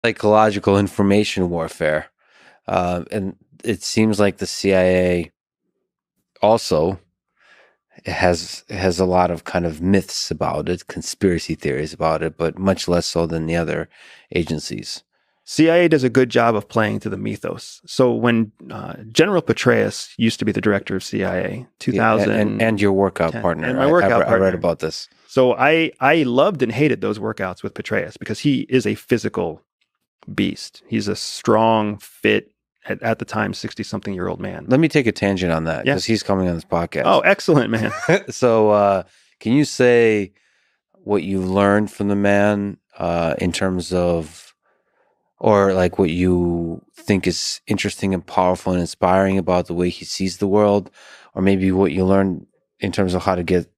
psychological information warfare. And it seems like the CIA also has a lot of kind of myths about it, conspiracy theories about it, but much less so than the other agencies. CIA does a good job of playing to the mythos. So when General Petraeus used to be the director of CIA, 2000, and your workout partner, and my workout partner. I read about this. So I loved and hated those workouts with Petraeus because he is a physical beast. He's a strong, fit, at the time 60-something-year-old man. Let me take a tangent on that because he's coming on this podcast. Oh, excellent, man. So can you say what you learned from the man in terms of, or like what you think is interesting and powerful and inspiring about the way he sees the world, or maybe what you learned in terms of how to get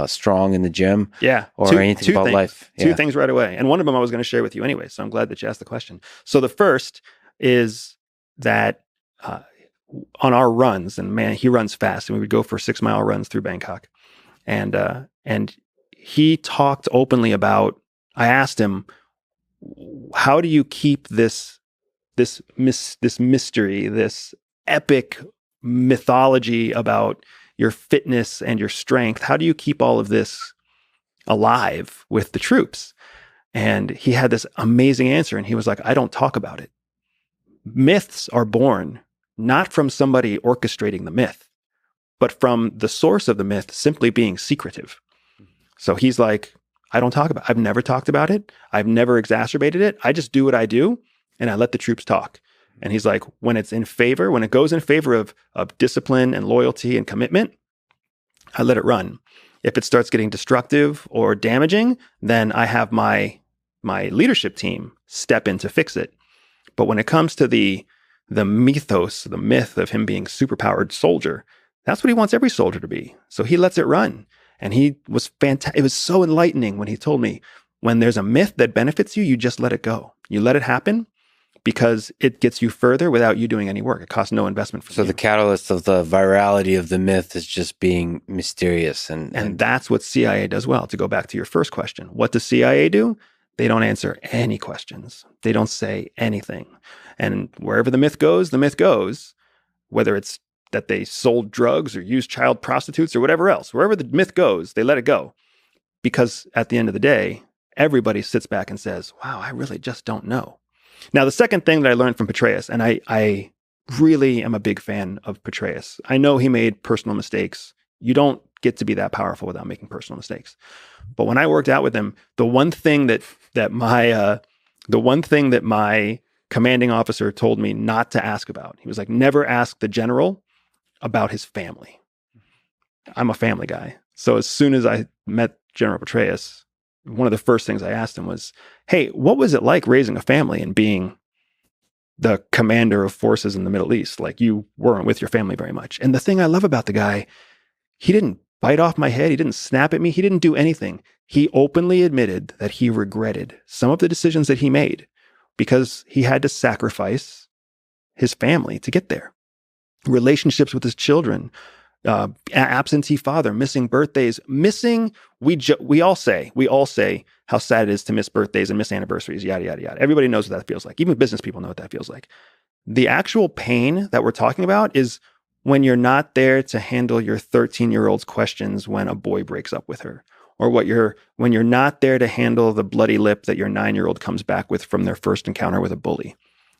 strong in the gym? Yeah. Or anything about things. life? Two things right away. And one of them I was going to share with you anyway, so I'm glad that you asked the question. So the first is that on our runs, and man, he runs fast, and we would go for 6-mile runs through Bangkok. And he talked openly about, I asked him, how do you keep this mystery, this epic mythology about your fitness and your strength? How do you keep all of this alive with the troops? And he had this amazing answer, and he was like, I don't talk about it. Myths are born not from somebody orchestrating the myth, but from the source of the myth simply being secretive. So he's like, I don't talk about it. I've never talked about it. I've never exacerbated it. I just do what I do, and I let the troops talk. And he's like, when it goes in favor of discipline and loyalty and commitment, I let it run. If it starts getting destructive or damaging, then I have my leadership team step in to fix it. But when it comes to the mythos, the myth of him being superpowered soldier, that's what he wants every soldier to be. So he lets it run. And he was fantastic. It was so enlightening when he told me, when there's a myth that benefits you, you just let it go. You let it happen because it gets you further without you doing any work. It costs no investment from you. So the catalyst of the virality of the myth is just being mysterious. And that's what CIA does well. To go back to your first question, what does CIA do? They don't answer any questions. They don't say anything. And wherever the myth goes, whether it's that they sold drugs or used child prostitutes or whatever else, wherever the myth goes, they let it go. Because at the end of the day, everybody sits back and says, wow, I really just don't know. Now, the second thing that I learned from Petraeus, and I really am a big fan of Petraeus. I know he made personal mistakes. You don't get to be that powerful without making personal mistakes. But when I worked out with him, the one thing that my commanding officer told me not to ask about, he was like, never ask the general about his family. I'm a family guy. So as soon as I met General Petraeus, one of the first things I asked him was, hey, what was it like raising a family and being the commander of forces in the Middle East? Like, you weren't with your family very much. And the thing I love about the guy, he didn't bite off my head. He didn't snap at me. He didn't do anything. He openly admitted that he regretted some of the decisions that he made because he had to sacrifice his family to get there. Relationships with his children, absentee father, missing birthdays, we all say how sad it is to miss birthdays and miss anniversaries, yada, yada, yada. Everybody knows what that feels like. Even business people know what that feels like. The actual pain that we're talking about is when you're not there to handle your 13-year-old's questions when a boy breaks up with her, or when you're not there to handle the bloody lip that your 9-year-old comes back with from their first encounter with a bully.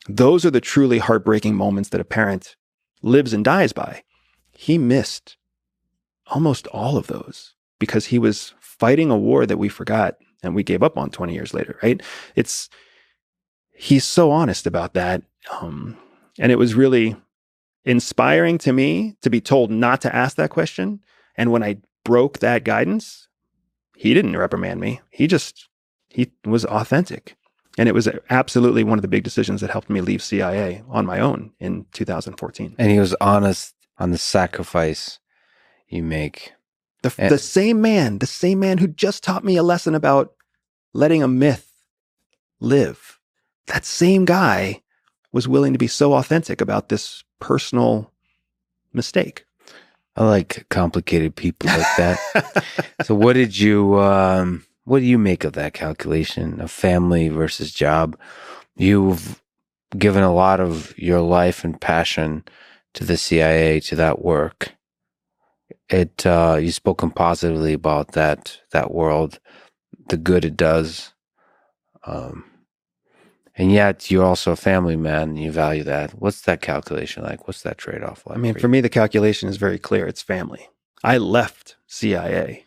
Those are the truly heartbreaking moments that a parent lives and dies by. He missed almost all of those because he was fighting a war that we forgot and we gave up on 20 years later, right? He's so honest about that. And it was really inspiring to me to be told not to ask that question. And when I broke that guidance, he didn't reprimand me. He was authentic. And it was absolutely one of the big decisions that helped me leave CIA on my own in 2014. And he was honest on the sacrifice you make. The same man who just taught me a lesson about letting a myth live. That same guy was willing to be so authentic about this personal mistake. I like complicated people like that. So what do you make of that calculation of family versus job? You've given a lot of your life and passion to the CIA, to that work. You've spoken positively about that world, the good it does. And yet you're also a family man and you value that. What's that calculation like? What's that trade-off like? I mean, for me, the calculation is very clear. It's family. I left CIA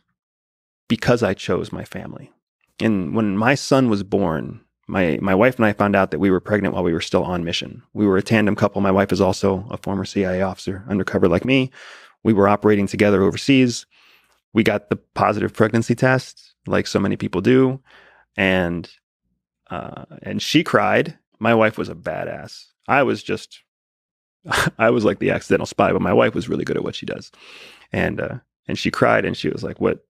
because I chose my family. And when my son was born, my wife and I found out that we were pregnant while we were still on mission. We were a tandem couple. My wife is also a former CIA officer, undercover like me. We were operating together overseas. We got the positive pregnancy test, like so many people do. And she cried. My wife was a badass. I was like the accidental spy, but my wife was really good at what she does. And she cried and she was like, what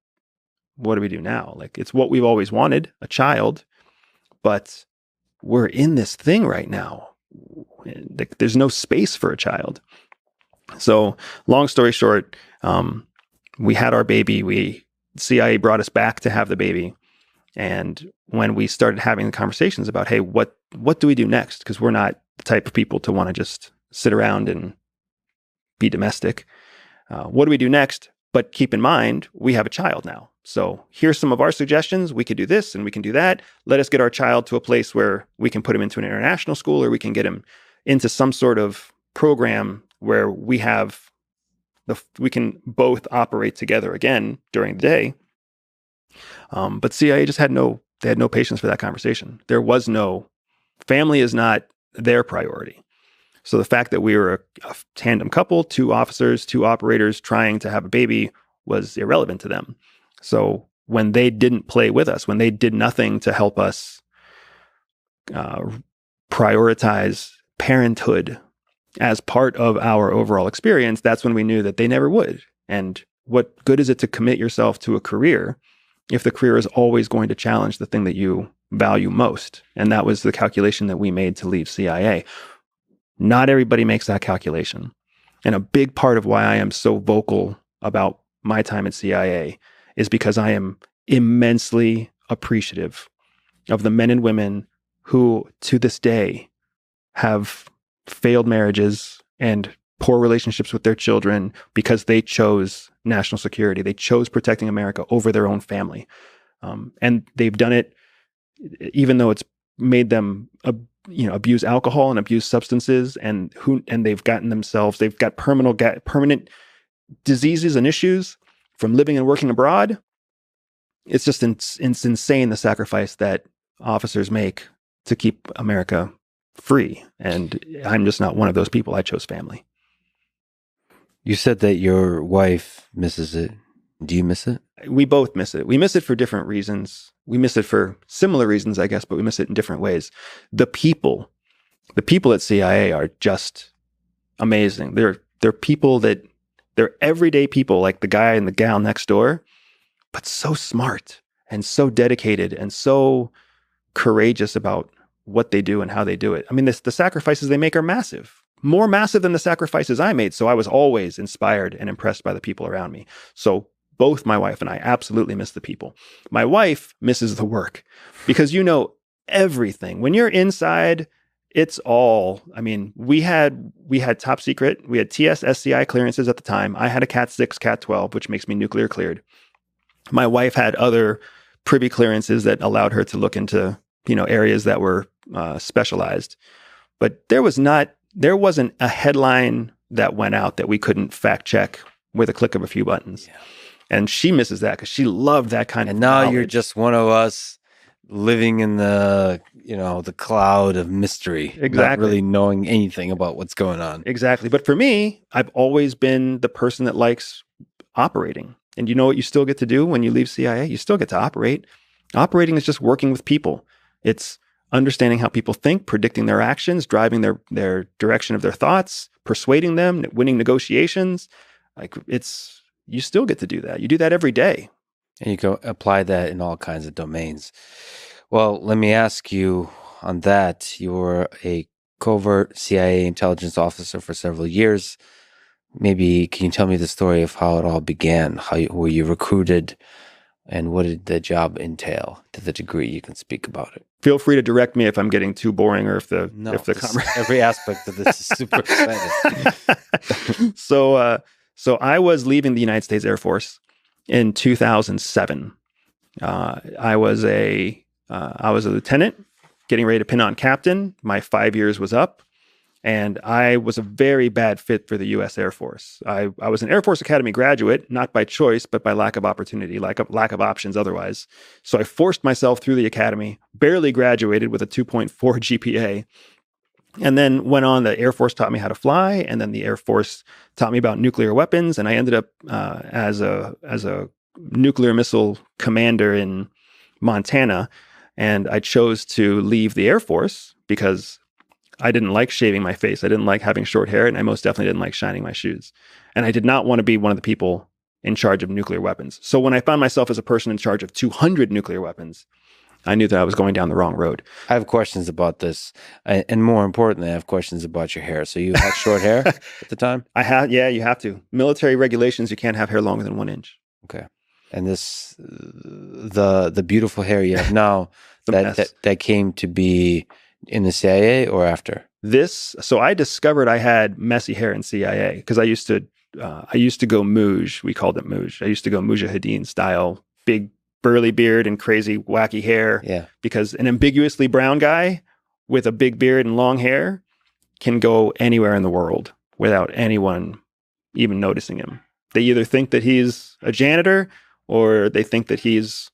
do we do now? Like, it's what we've always wanted, a child, but we're in this thing right now. There's no space for a child. So long story short, we had our baby. CIA brought us back to have the baby. And when we started having the conversations about, hey, what do we do next? Because we're not the type of people to want to just sit around and be domestic. What do we do next? But keep in mind, we have a child now. So here's some of our suggestions. We could do this and we can do that. Let us get our child to a place where we can put him into an international school, or we can get him into some sort of program where we can both operate together again during the day. But CIA just had no patience for that conversation. There was no, family is not their priority. So the fact that we were a tandem couple, 2 officers, 2 operators trying to have a baby, was irrelevant to them. So when they didn't play with us, when they did nothing to help us prioritize parenthood as part of our overall experience, that's when we knew that they never would. And what good is it to commit yourself to a career if the career is always going to challenge the thing that you value most? And that was the calculation that we made to leave CIA. Not everybody makes that calculation. And a big part of why I am so vocal about my time at CIA is because I am immensely appreciative of the men and women who, to this day, have failed marriages and poor relationships with their children because they chose national security. They chose protecting America over their own family. And they've done it even though it's made them abuse alcohol and abuse substances, and they've got permanent diseases and issues from living and working abroad. It's just it's insane, the sacrifice that officers make to keep America free. And I'm just not one of those people. I chose family. You said that your wife misses it. Do you miss it? We both miss it. We miss it for different reasons. We miss it for similar reasons, I guess, but we miss it in different ways. The people at CIA are just amazing. They're people they're everyday people, like the guy and the gal next door, but so smart and so dedicated and so courageous about what they do and how they do it. I mean, the sacrifices they make are massive, more massive than the sacrifices I made. So I was always inspired and impressed by the people around me. So both my wife and I absolutely miss the people. My wife misses the work because everything. When you're inside, it's all, I mean, we had top secret, we had TS, SCI clearances at the time. I had a Cat 6, Cat 12, which makes me nuclear cleared. My wife had other privy clearances that allowed her to look into, areas that were specialized. But there wasn't a headline that went out that we couldn't fact check with a click of a few buttons. Yeah. And she misses that because she loved that kind of knowledge. Now you're just one of us living in the cloud of mystery. Exactly. Not really knowing anything about what's going on. Exactly. But for me, I've always been the person that likes operating. And you know what you still get to do when you leave CIA? You still get to operate. Operating is just working with people. It's understanding how people think, predicting their actions, driving their direction of their thoughts, persuading them, winning negotiations. You still get to do that. You do that every day. And you can apply that in all kinds of domains. Well, let me ask you on that. You were a covert CIA intelligence officer for several years. Maybe can you tell me the story of how it all began? Were you recruited? And what did the job entail to the degree you can speak about it? Feel free to direct me if I'm getting too boring or if the every aspect of this is super exciting. So I was leaving the United States Air Force in 2007. I was a lieutenant getting ready to pin on captain. My 5 years was up, and I was a very bad fit for the U.S. Air Force. I was an Air Force Academy graduate, not by choice, but by lack of opportunity, lack of options otherwise. So I forced myself through the academy, barely graduated with a 2.4 GPA, and then went on. The Air Force taught me how to fly, and then the Air Force taught me about nuclear weapons, and I ended up as a nuclear missile commander in Montana. And I chose to leave the Air Force because I didn't like shaving my face. I didn't like having short hair, and I most definitely didn't like shining my shoes. And I did not want to be one of the people in charge of nuclear weapons. So when I found myself as a person in charge of 200 nuclear weapons, I knew that I was going down the wrong road. I have questions about this. And more importantly, I have questions about your hair. So you had short hair at the time? Yeah, you have to. Military regulations, you can't have hair longer than 1 inch. Okay. And this, the beautiful hair you have now, that came to be in the CIA or after? So I discovered I had messy hair in CIA because I used to go Muj. We called it Muj. I used to go Mujahideen style, big burly beard and crazy wacky hair. Yeah. Because an ambiguously brown guy with a big beard and long hair can go anywhere in the world without anyone even noticing him. They either think that he's a janitor or they think that he's